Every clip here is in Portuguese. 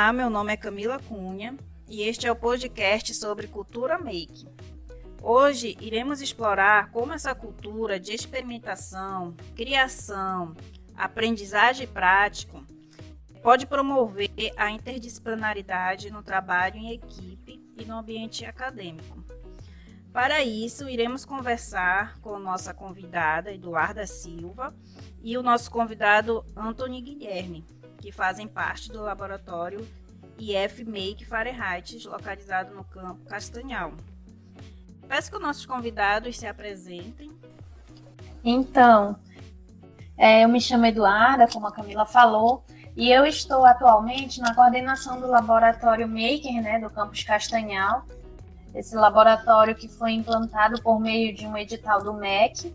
Olá, meu nome é Camila Cunha e este é o podcast sobre cultura make. Hoje iremos explorar como essa cultura de experimentação, criação, aprendizagem prática pode promover a interdisciplinaridade no trabalho em equipe e no ambiente acadêmico. Para isso, iremos conversar com nossa convidada Eduarda Silva e o nosso convidado Antony Guilherme, que fazem parte do laboratório IF Make Fahrenheit, localizado no Campo Castanhal. Peço que os nossos convidados se apresentem. Então, eu me chamo Eduarda, como a Camila falou, e eu estou atualmente na coordenação do laboratório Maker, do Campus Castanhal. Esse laboratório que foi implantado por meio de um edital do MEC.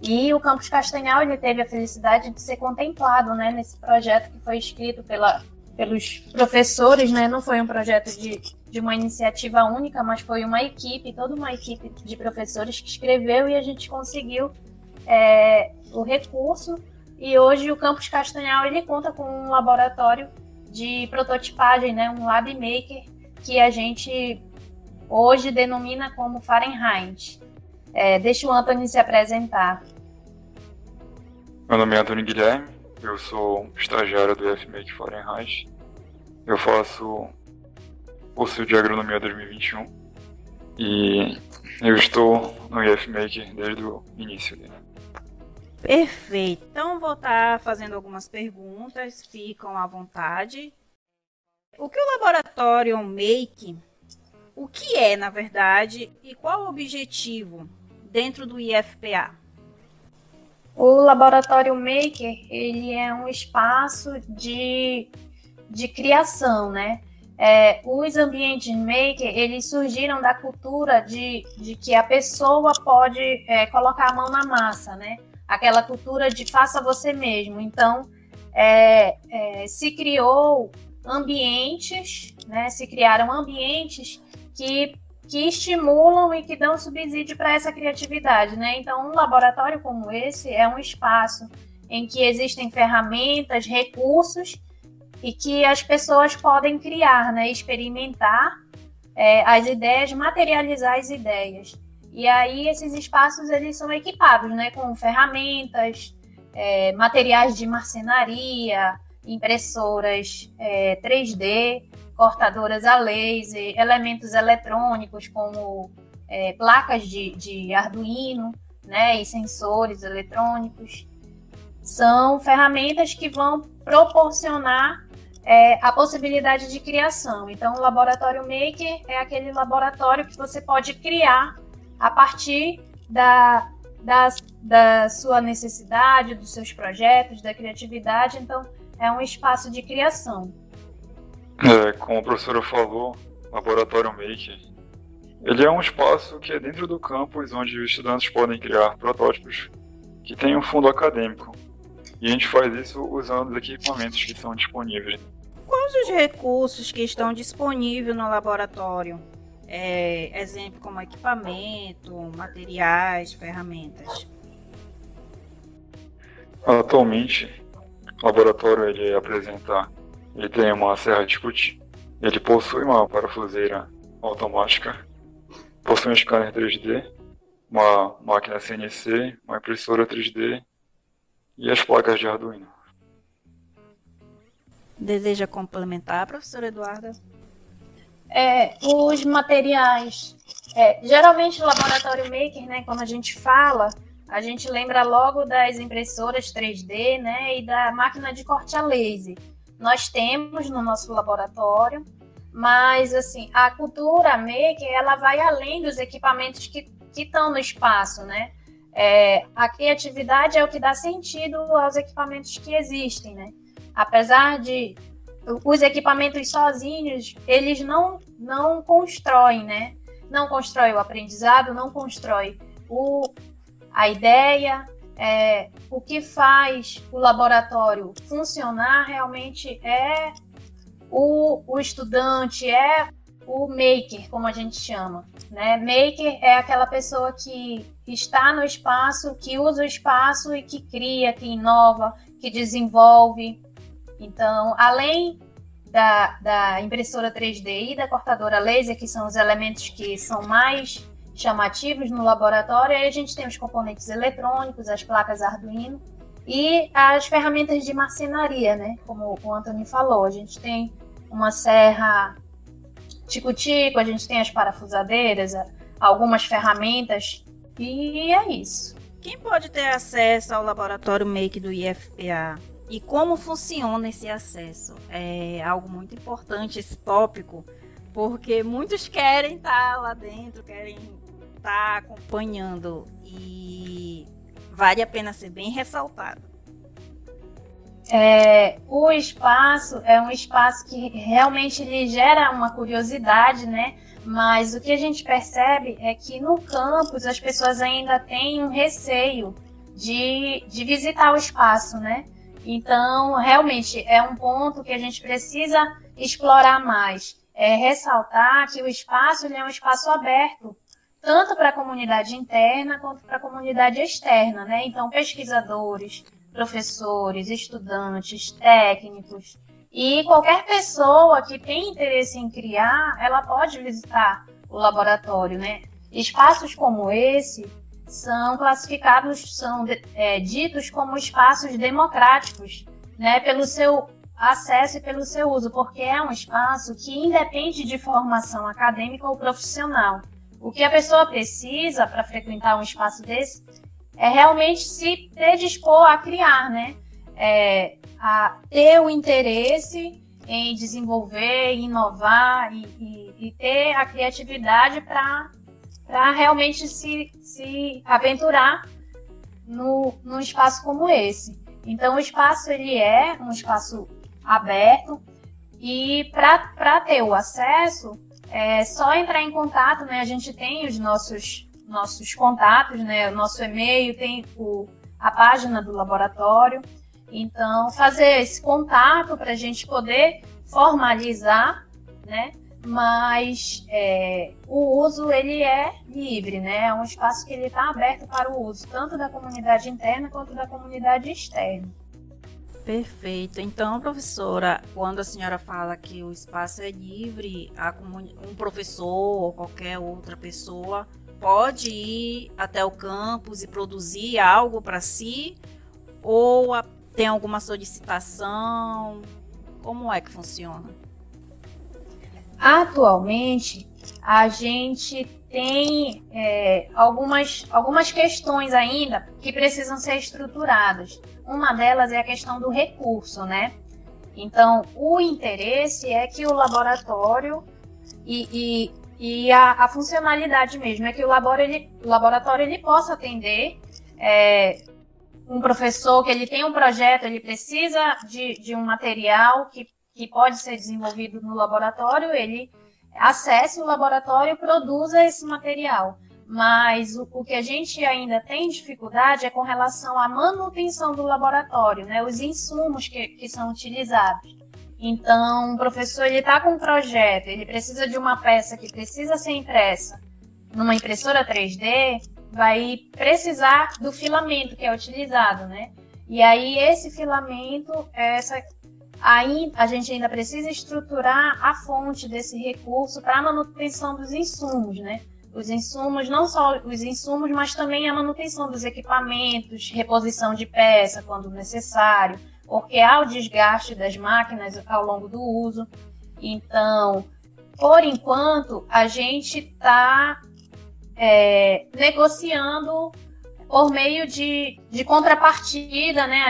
E o Campus Castanhal ele teve a felicidade de ser contemplado nesse projeto que foi escrito pelos professores. Não foi um projeto de uma iniciativa única, mas foi uma equipe, toda uma equipe de professores que escreveu e a gente conseguiu o recurso. E hoje o Campus Castanhal ele conta com um laboratório de prototipagem, um Lab Maker, que a gente hoje denomina como Fahrenheit. Deixa o Antony se apresentar. Meu nome é Antony Guilherme, eu sou estagiário do IF Make Fahrenheit. Eu faço curso de agronomia 2021 e eu estou no IF Make desde o início dele. Perfeito. Então vou estar fazendo algumas perguntas, ficam à vontade. O que o laboratório Make, o que é, na verdade, e qual o objetivo dentro do IFPA? O Laboratório Maker, ele é um espaço de criação, os ambientes Maker, eles surgiram da cultura de que a pessoa pode colocar a mão na massa, Aquela cultura de faça você mesmo. Então, se criou ambientes, se criaram ambientes que estimulam e que dão subsídio para essa criatividade, Então, um laboratório como esse é um espaço em que existem ferramentas, recursos e que as pessoas podem criar, experimentar as ideias, materializar as ideias. E aí, esses espaços eles são equipados, com ferramentas, materiais de marcenaria, impressoras 3D, cortadoras a laser, elementos eletrônicos como placas de Arduino, e sensores eletrônicos. São ferramentas que vão proporcionar a possibilidade de criação. Então, o Laboratório Maker é aquele laboratório que você pode criar a partir da sua necessidade, dos seus projetos, da criatividade. Então, é um espaço de criação. Como a professora falou, o Laboratório Maker, ele é um espaço que é dentro do campus, onde os estudantes podem criar protótipos que têm um fundo acadêmico. E a gente faz isso usando os equipamentos que são disponíveis. Quais os recursos que estão disponíveis no laboratório? Exemplo como equipamento, materiais, ferramentas. Atualmente, o laboratório ele tem uma serra de discutir, ele possui uma parafuseira automática, possui um scanner 3D, uma máquina CNC, uma impressora 3D e as placas de Arduino. Deseja complementar, professora Eduarda? Os materiais. Geralmente o Laboratório Maker, quando a gente fala, a gente lembra logo das impressoras 3D, e da máquina de corte a laser. Nós temos no nosso laboratório, mas assim, a cultura Maker, ela vai além dos equipamentos que estão no espaço, A criatividade é o que dá sentido aos equipamentos que existem, Apesar de os equipamentos sozinhos, eles não constroem, Não constrói o aprendizado, não constrói a ideia. O que faz o laboratório funcionar realmente é o estudante, é o maker, como a gente chama, Maker é aquela pessoa que está no espaço, que usa o espaço e que cria, que inova, que desenvolve. Então, além da impressora 3D e da cortadora laser, que são os elementos que são mais chamativos no laboratório. Aí a gente tem os componentes eletrônicos, as placas Arduino e as ferramentas de marcenaria, né? Como o Antônio falou, a gente tem uma serra tico-tico, a gente tem as parafusadeiras, algumas ferramentas, e é isso. Quem pode ter acesso ao laboratório Make do IFPA? E como funciona esse acesso? É algo muito importante esse tópico, porque muitos querem estar lá dentro, querem estar acompanhando, e vale a pena ser bem ressaltado. O espaço é um espaço que realmente lhe gera uma curiosidade, né? Mas o que a gente percebe é que no campus as pessoas ainda têm um receio de visitar o espaço, né? Então, realmente, é um ponto que a gente precisa explorar mais. Ressaltar que o espaço ele é um espaço aberto, tanto para a comunidade interna quanto para a comunidade externa, né? Então, pesquisadores, professores, estudantes, técnicos e qualquer pessoa que tem interesse em criar, ela pode visitar o laboratório, né? Espaços como esse são classificados, são ditos como espaços democráticos, né? Pelo seu acesso e pelo seu uso, porque é um espaço que independe de formação acadêmica ou profissional. O que a pessoa precisa para frequentar um espaço desse é realmente se predispor a criar, né? A ter o interesse em desenvolver, inovar e ter a criatividade para realmente se aventurar num espaço como esse. Então, o espaço ele é um espaço aberto e para ter o acesso, é só entrar em contato, né? A gente tem os nossos contatos, né? O nosso e-mail, tem a página do laboratório. Então, fazer esse contato para a gente poder formalizar, né? Mas o uso ele é livre, né? É um espaço que ele está aberto para o uso, tanto da comunidade interna quanto da comunidade externa. Perfeito. Então, professora, quando a senhora fala que o espaço é livre, um professor ou qualquer outra pessoa pode ir até o campus e produzir algo para si, ou tem alguma solicitação? Como é que funciona? Atualmente, a gente tem algumas questões ainda que precisam ser estruturadas. Uma delas é a questão do recurso, né? Então, o interesse é que o laboratório e a funcionalidade mesmo é que o laboratório ele possa atender um professor que ele tem um projeto, ele precisa de um material que pode ser desenvolvido no laboratório, ele acesse o laboratório e produza esse material. Mas o que a gente ainda tem dificuldade é com relação à manutenção do laboratório, né? Os insumos que são utilizados. Então, o professor está com um projeto, ele precisa de uma peça que precisa ser impressa numa impressora 3D, vai precisar do filamento que é utilizado, né? E aí, esse filamento, a gente ainda precisa estruturar a fonte desse recurso para a manutenção dos insumos, né? Os insumos, não só os insumos, mas também a manutenção dos equipamentos, reposição de peça quando necessário, porque há o desgaste das máquinas ao longo do uso. Então, por enquanto, a gente está negociando por meio de contrapartida, né?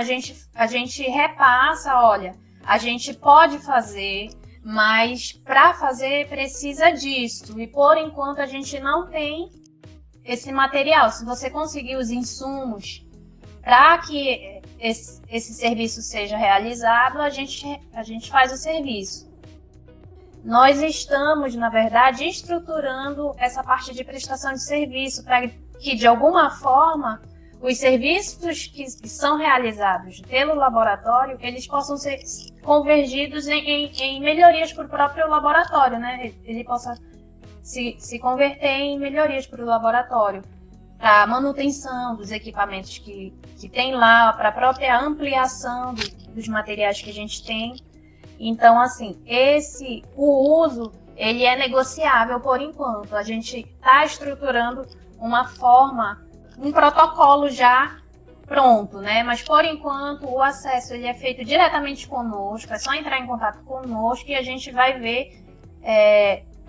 A gente repassa, olha, a gente pode fazer, mas para fazer precisa disso. E por enquanto a gente não tem esse material. Se você conseguir os insumos para que esse serviço seja realizado, a gente faz o serviço. Nós estamos, na verdade, estruturando essa parte de prestação de serviço para que, de alguma forma, os serviços que são realizados pelo laboratório, eles possam ser convergidos em melhorias para o próprio laboratório, né? Ele possa se converter em melhorias para o laboratório, para a manutenção dos equipamentos que tem lá, para a própria ampliação dos materiais que a gente tem. Então, assim, o uso, ele é negociável por enquanto. A gente está estruturando uma forma, um protocolo já pronto, né? Mas por enquanto o acesso ele é feito diretamente conosco, é só entrar em contato conosco e a gente vai ver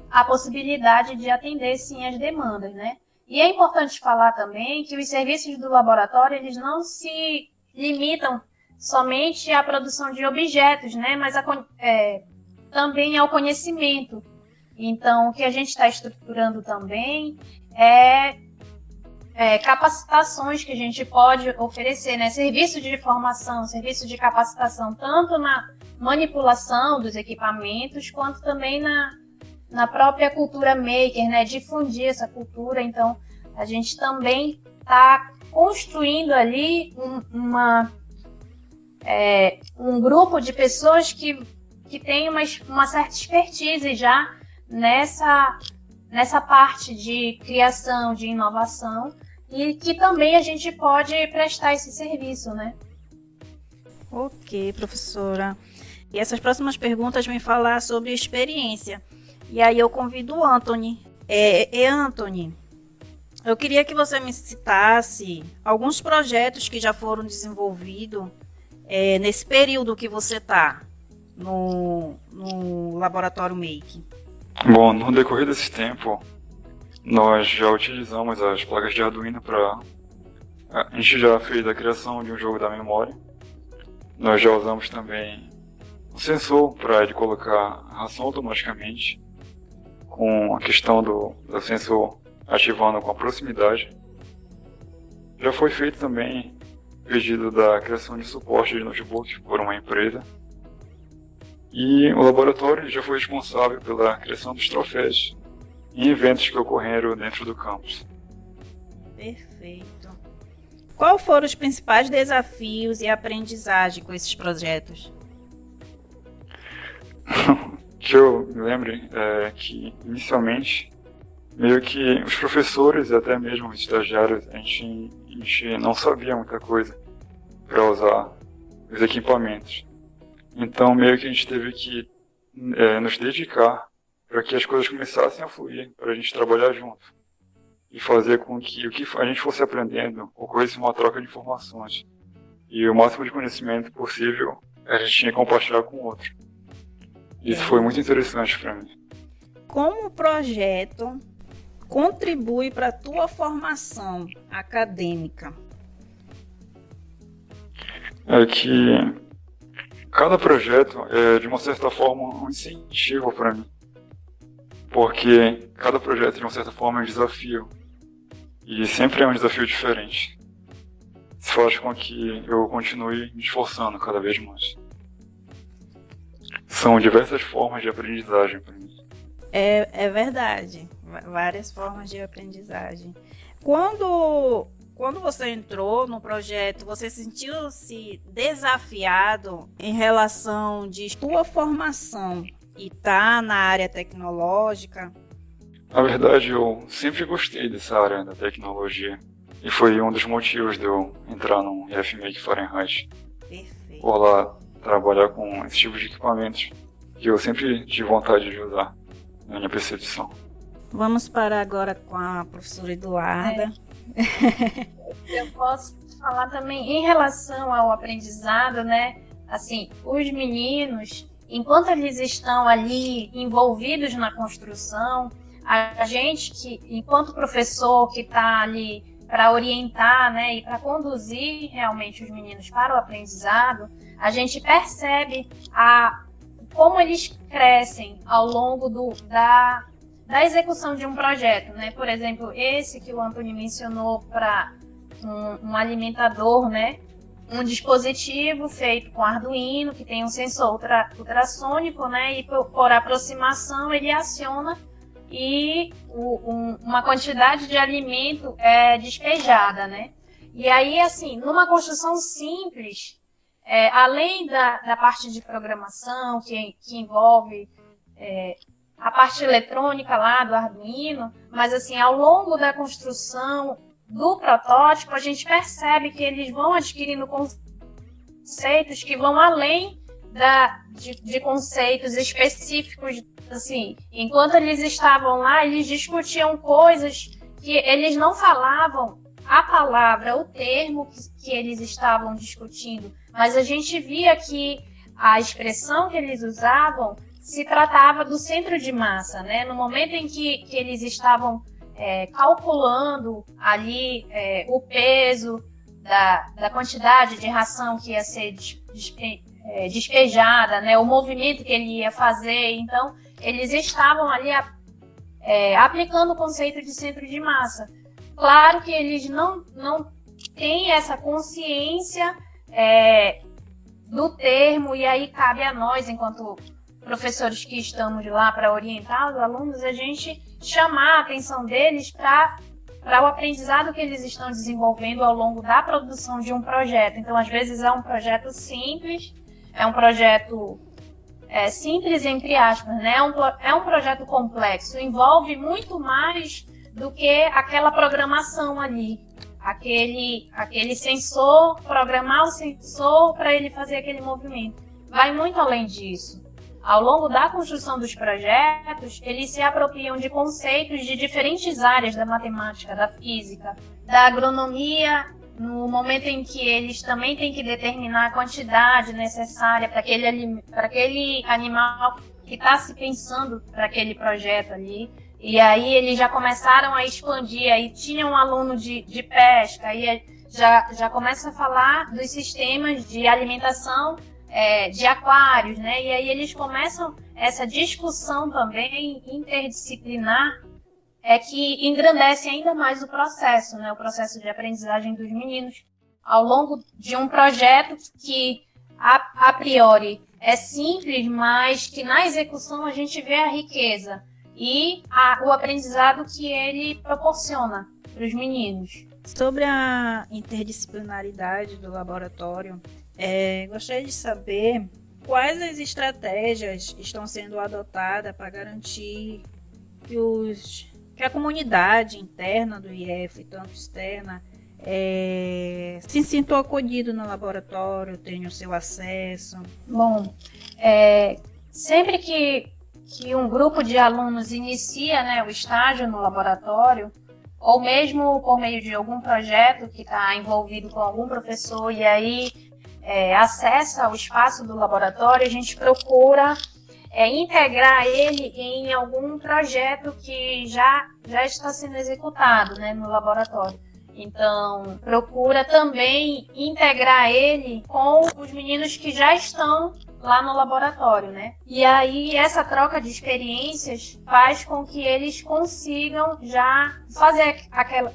a possibilidade de atender sim as demandas, né? E é importante falar também que os serviços do laboratório eles não se limitam somente à produção de objetos, né? Mas também ao conhecimento. Então, o que a gente está estruturando também é capacitações que a gente pode oferecer, né? Serviço de formação, serviço de capacitação, tanto na manipulação dos equipamentos, quanto também na própria cultura maker, né? Difundir essa cultura. Então, a gente também está construindo ali um grupo de pessoas que tem uma certa expertise já nessa parte de criação, de inovação, e que também a gente pode prestar esse serviço, né? Ok, professora. E essas próximas perguntas vêm falar sobre experiência. E aí eu convido o Anthony. Anthony, eu queria que você me citasse alguns projetos que já foram desenvolvidos nesse período que você está no Laboratório Make. Bom, no decorrer desse tempo, nós já utilizamos as placas de Arduino para... A gente já fez a criação de um jogo da memória. Nós já usamos também um sensor para ele colocar a ração automaticamente, com a questão do sensor ativando com a proximidade. Já foi feito também pedido da criação de suporte de notebook por uma empresa. E o laboratório já foi responsável pela criação dos troféus em eventos que ocorreram dentro do campus. Perfeito. Quais foram os principais desafios e aprendizagem com esses projetos? Que eu me lembre é que, inicialmente, meio que os professores e até mesmo os estagiários, a gente não sabia muita coisa para usar os equipamentos. Então, meio que a gente teve que nos dedicar para que as coisas começassem a fluir, para a gente trabalhar junto e fazer com que o que a gente fosse aprendendo ocorresse uma troca de informações. E o máximo de conhecimento possível a gente tinha que compartilhar com o outro. Isso foi muito interessante para mim. Como o projeto contribui para a tua formação acadêmica? É que cada projeto é, de uma certa forma, um incentivo para mim. Porque cada projeto, de uma certa forma, é um desafio. E sempre é um desafio diferente. Isso faz com que eu continue me esforçando cada vez mais. São diversas formas de aprendizagem para mim. É verdade. Várias formas de aprendizagem. Quando você entrou no projeto, você sentiu-se desafiado em relação de sua formação e tá na área tecnológica? Na verdade, eu sempre gostei dessa área da tecnologia. E foi um dos motivos de eu entrar no IFMake Fahrenheit. Perfeito. Por lá trabalhar com esse tipo de equipamentos que eu sempre tive vontade de usar na minha percepção. Vamos parar agora com a professora Eduarda. Eu posso falar também em relação ao aprendizado, né? Assim, os meninos, enquanto eles estão ali envolvidos na construção, a gente que, enquanto professor que está ali para orientar, né, e para conduzir realmente os meninos para o aprendizado, a gente percebe como eles crescem ao longo da execução de um projeto, né? Por exemplo, esse que o Antônio mencionou para um alimentador, né? Um dispositivo feito com Arduino, que tem um sensor ultrassônico, né? E por aproximação ele aciona e uma quantidade de alimento é despejada, né? E aí, assim, numa construção simples, além da parte de programação, que envolve a parte eletrônica lá do Arduino, mas assim, ao longo da construção do protótipo, a gente percebe que eles vão adquirindo conceitos que vão além de conceitos específicos, assim, enquanto eles estavam lá, eles discutiam coisas que eles não falavam a palavra, o termo que eles estavam discutindo, mas a gente via que a expressão que eles usavam se tratava do centro de massa, né? No momento em que eles estavam calculando ali o peso da quantidade de ração que ia ser despejada, né? O movimento que ele ia fazer, então eles estavam ali aplicando o conceito de centro de massa. Claro que eles não têm essa consciência do termo, e aí cabe a nós, enquanto professores que estamos lá para orientar os alunos, a gente chamar a atenção deles para o aprendizado que eles estão desenvolvendo ao longo da produção de um projeto. Então, às vezes é um projeto simples, é um projeto simples entre aspas, né? É um projeto complexo, envolve muito mais do que aquela programação ali, aquele sensor, programar o sensor para ele fazer aquele movimento. Vai muito além disso. Ao longo da construção dos projetos, eles se apropriam de conceitos de diferentes áreas da matemática, da física, da agronomia, no momento em que eles também têm que determinar a quantidade necessária para aquele animal que está se pensando para aquele projeto ali. E aí eles já começaram a expandir, aí tinha um aluno de pesca, aí já começa a falar dos sistemas de alimentação de aquários, né? E aí eles começam essa discussão também interdisciplinar, que engrandece ainda mais o processo, né? O processo de aprendizagem dos meninos, ao longo de um projeto que, a priori, é simples, mas que na execução a gente vê a riqueza e o aprendizado que ele proporciona para os meninos. Sobre a interdisciplinaridade do laboratório, gostaria de saber quais as estratégias estão sendo adotadas para garantir que a comunidade interna do IF, tanto externa, se sintam acolhidos no laboratório, tenham seu acesso. Bom, sempre que um grupo de alunos inicia, né, o estágio no laboratório, ou mesmo por meio de algum projeto que está envolvido com algum professor e aí acessa o espaço do laboratório, a gente procura integrar ele em algum projeto que já está sendo executado, né, no laboratório. Então, procura também integrar ele com os meninos que já estão lá no laboratório, né? E aí, essa troca de experiências faz com que eles consigam já fazer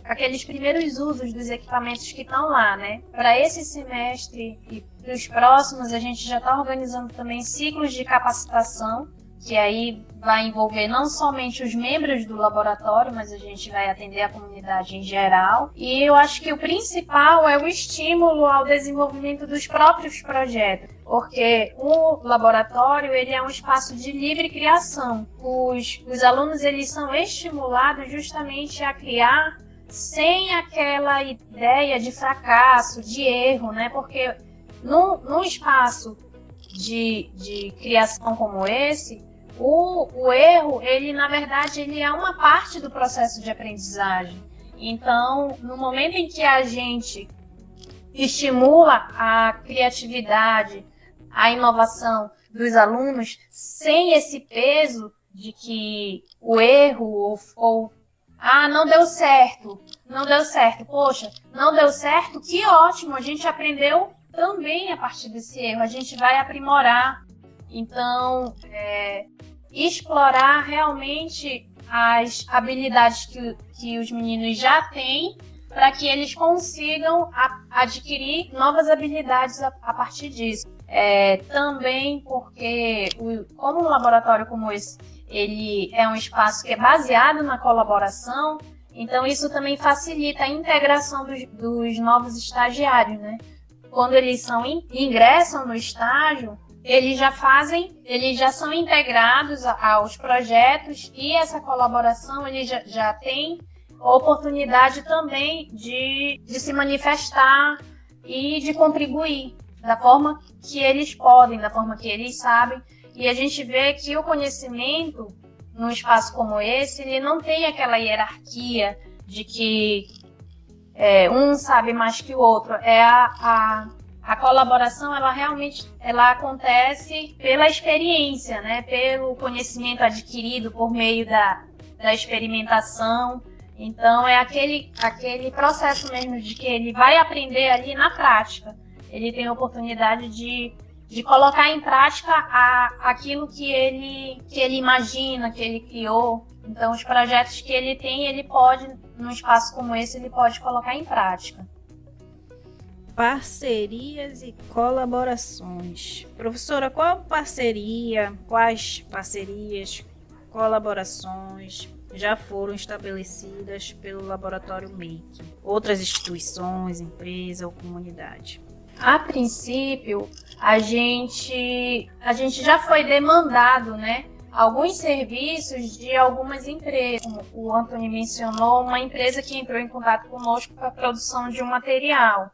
aqueles primeiros usos dos equipamentos que estão lá, né? Para esse semestre e para os próximos, a gente já está organizando também ciclos de capacitação, que aí vai envolver não somente os membros do laboratório, mas a gente vai atender a comunidade em geral. E eu acho que o principal é o estímulo ao desenvolvimento dos próprios projetos, porque o laboratório ele é um espaço de livre criação. Os alunos eles são estimulados justamente a criar sem aquela ideia de fracasso, de erro, né? Porque num espaço de criação como esse, o erro, ele na verdade, ele é uma parte do processo de aprendizagem. Então, no momento em que a gente estimula a criatividade, a inovação dos alunos, sem esse peso de que o erro não deu certo, poxa, não deu certo, que ótimo, a gente aprendeu também a partir desse erro, a gente vai aprimorar. Então, explorar realmente as habilidades que os meninos já têm para que eles consigam adquirir novas habilidades a partir disso. Também porque, como um laboratório como esse, ele é um espaço que é baseado na colaboração, então isso também facilita a integração dos novos estagiários, né? Quando eles ingressam no estágio, eles já são integrados aos projetos e essa colaboração eles já tem oportunidade também de se manifestar e de contribuir. da forma que eles podem, da forma que eles sabem. E a gente vê que o conhecimento, num espaço como esse, ele não tem aquela hierarquia de que um sabe mais que o outro. A colaboração, ela realmente acontece pela experiência, né? Pelo conhecimento adquirido por meio da experimentação. Então, é aquele processo mesmo de que ele vai aprender ali na prática. Ele tem a oportunidade de colocar em prática aquilo que ele imagina, que ele criou. Então, os projetos que ele tem, ele pode, num espaço como esse, ele pode colocar em prática. Parcerias e colaborações. Professora, quais parcerias, colaborações já foram estabelecidas pelo Laboratório MAKE? Outras instituições, empresa ou comunidade? A princípio, a gente já foi demandado, né, alguns serviços de algumas empresas. Como o Antônio mencionou, uma empresa que entrou em contato conosco para a produção de um material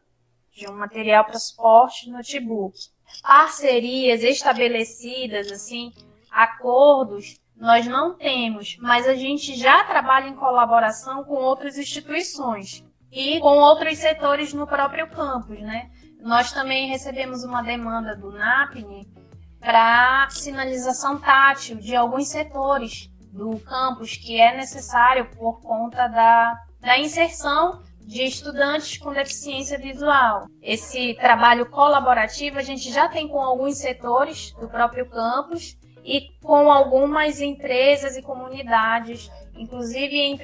para suporte de notebook. Parcerias estabelecidas, assim, acordos, nós não temos, mas a gente já trabalha em colaboração com outras instituições e com outros setores no próprio campus, né? Nós também recebemos uma demanda do NAPNE para sinalização tátil de alguns setores do campus que é necessário por conta da inserção de estudantes com deficiência visual. Esse trabalho colaborativo a gente já tem com alguns setores do próprio campus e com algumas empresas e comunidades, inclusive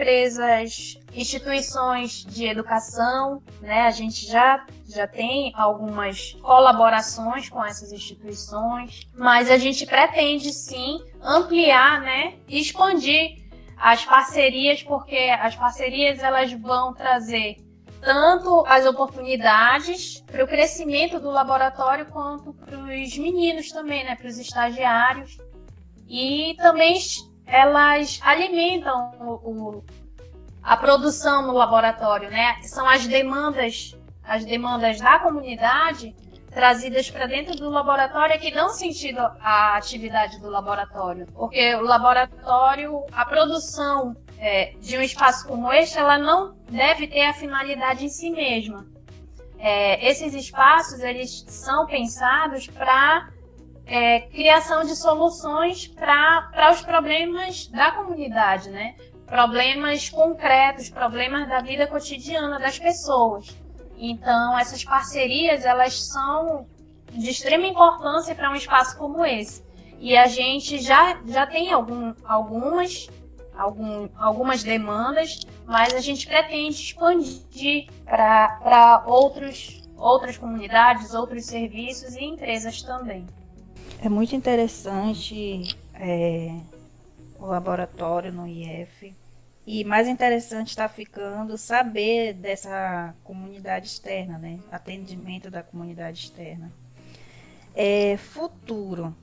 instituições de educação, né? A gente já tem algumas colaborações com essas instituições, mas a gente pretende sim ampliar, né? E expandir as parcerias, porque as parcerias elas vão trazer tanto as oportunidades para o crescimento do laboratório quanto para os meninos também, né? Para os estagiários. E também elas alimentam a produção no laboratório, né? São as demandas da comunidade trazidas para dentro do laboratório que dão sentido à atividade do laboratório. Porque o laboratório, a produção de um espaço como este, ela não deve ter a finalidade em si mesma. Esses espaços, eles são pensados para criação de soluções para os problemas da comunidade, né? Problemas concretos, problemas da vida cotidiana das pessoas. Então, essas parcerias, elas são de extrema importância para um espaço como esse. E a gente já tem algumas demandas, mas a gente pretende expandir para outras comunidades, outros serviços e empresas também. É muito interessante o laboratório no IF. E mais interessante está ficando saber dessa comunidade externa, né? Atendimento da comunidade externa. Futuro.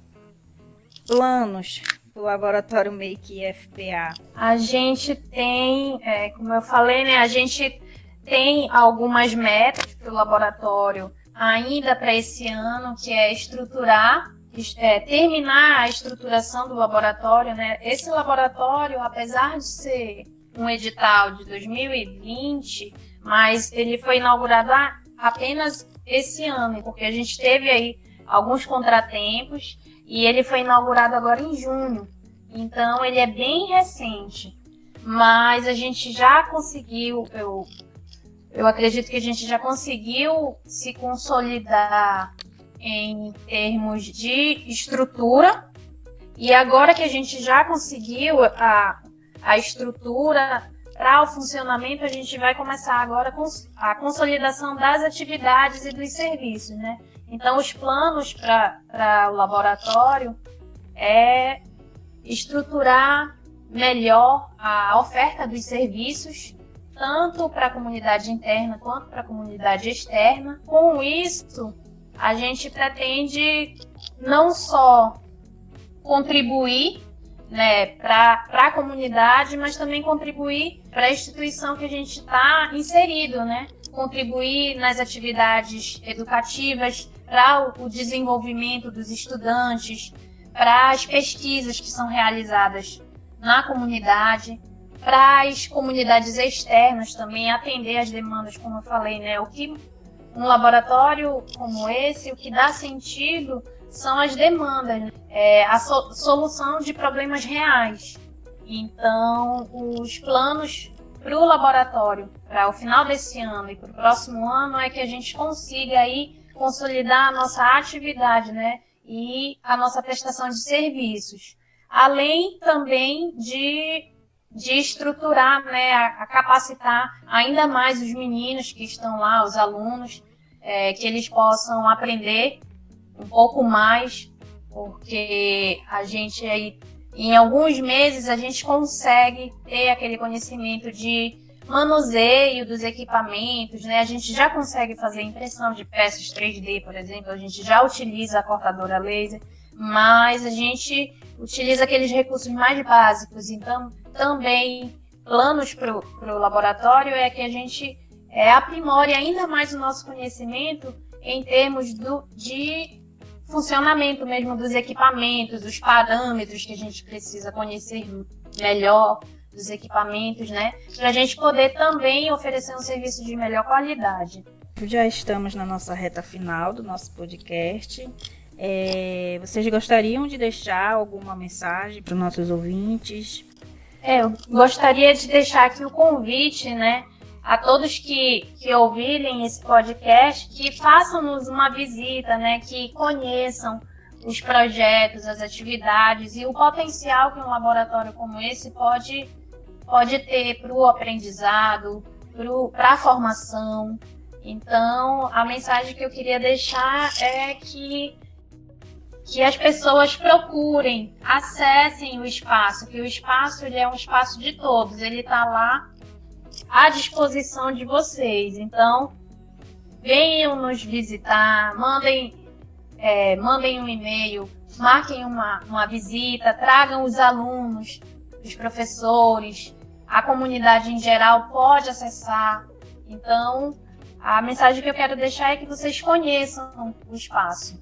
Planos para o Laboratório MAKE FPA. A gente tem, como eu falei, né? A gente tem algumas metas para o laboratório ainda para esse ano, que é terminar a estruturação do laboratório, né? Esse laboratório, apesar de ser um edital de 2020, mas ele foi inaugurado apenas esse ano, porque a gente teve aí alguns contratempos e ele foi inaugurado agora em junho. Então, ele é bem recente, mas a gente já conseguiu, eu acredito que a gente já conseguiu se consolidar em termos de estrutura, e agora que a gente já conseguiu a estrutura para o funcionamento, a gente vai começar agora com a consolidação das atividades e dos serviços, né? Então, os planos para o laboratório é estruturar melhor a oferta dos serviços, tanto para a comunidade interna quanto para a comunidade externa. Com isso, a gente pretende não só contribuir, né, para a comunidade, mas também contribuir para a instituição que a gente está inserido, né? Contribuir nas atividades educativas para o desenvolvimento dos estudantes, para as pesquisas que são realizadas na comunidade, para as comunidades externas também, atender às demandas, como eu falei, né? O que um laboratório como esse, o que dá sentido são as demandas, né? A solução de problemas reais. Então, os planos para o laboratório, para o final desse ano e para o próximo ano, é que a gente consiga aí consolidar a nossa atividade, né? E a nossa prestação de serviços. Além também de estruturar, né, a capacitar ainda mais os meninos que estão lá, os alunos, que eles possam aprender um pouco mais, porque a gente aí, em alguns meses, a gente consegue ter aquele conhecimento de manuseio dos equipamentos, né? A gente já consegue fazer impressão de peças 3D, por exemplo, a gente já utiliza a cortadora laser, mas a gente utiliza aqueles recursos mais básicos. Então, também, planos para o laboratório é que a gente aprimore ainda mais o nosso conhecimento em termos de funcionamento mesmo dos equipamentos, os parâmetros que a gente precisa conhecer melhor dos equipamentos, né? Para a gente poder também oferecer um serviço de melhor qualidade. Já estamos na nossa reta final do nosso podcast. Vocês gostariam de deixar alguma mensagem para os nossos ouvintes? Eu gostaria de deixar aqui o convite, né, a todos que ouvirem esse podcast, que façam-nos uma visita, né, que conheçam os projetos, as atividades e o potencial que um laboratório como esse pode ter para o aprendizado, para a formação. Então, a mensagem que eu queria deixar é que as pessoas procurem, acessem o espaço, que o espaço ele é um espaço de todos, ele está lá à disposição de vocês. Então, venham nos visitar, mandem um e-mail, marquem uma visita, tragam os alunos, os professores, a comunidade em geral pode acessar. Então, a mensagem que eu quero deixar é que vocês conheçam o espaço.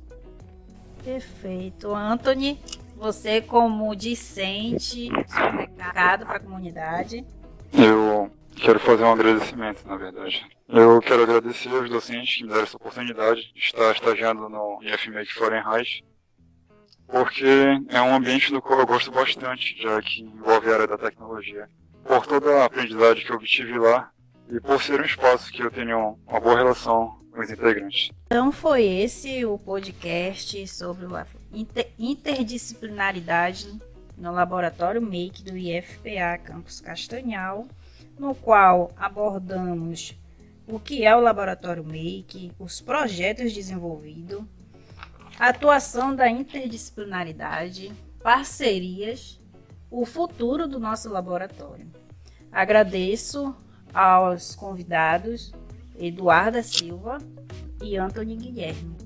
Perfeito. Anthony, você como discente, seu recado para a comunidade. Eu quero fazer um agradecimento, na verdade. Eu quero agradecer aos docentes que me deram essa oportunidade de estar estagiando no IFMEC Fahrenheit, porque é um ambiente do qual eu gosto bastante, já que envolve a área da tecnologia. Por toda a aprendizagem que eu obtive lá e por ser um espaço que eu tenho uma boa relação com os integrantes. Então foi esse o podcast sobre a interdisciplinaridade no Laboratório MAKE do IFPA Campus Castanhal, no qual abordamos o que é o Laboratório MAKE, os projetos desenvolvidos, a atuação da interdisciplinaridade, parcerias, o futuro do nosso laboratório. Agradeço aos convidados Eduarda Silva e Anthony Guilherme.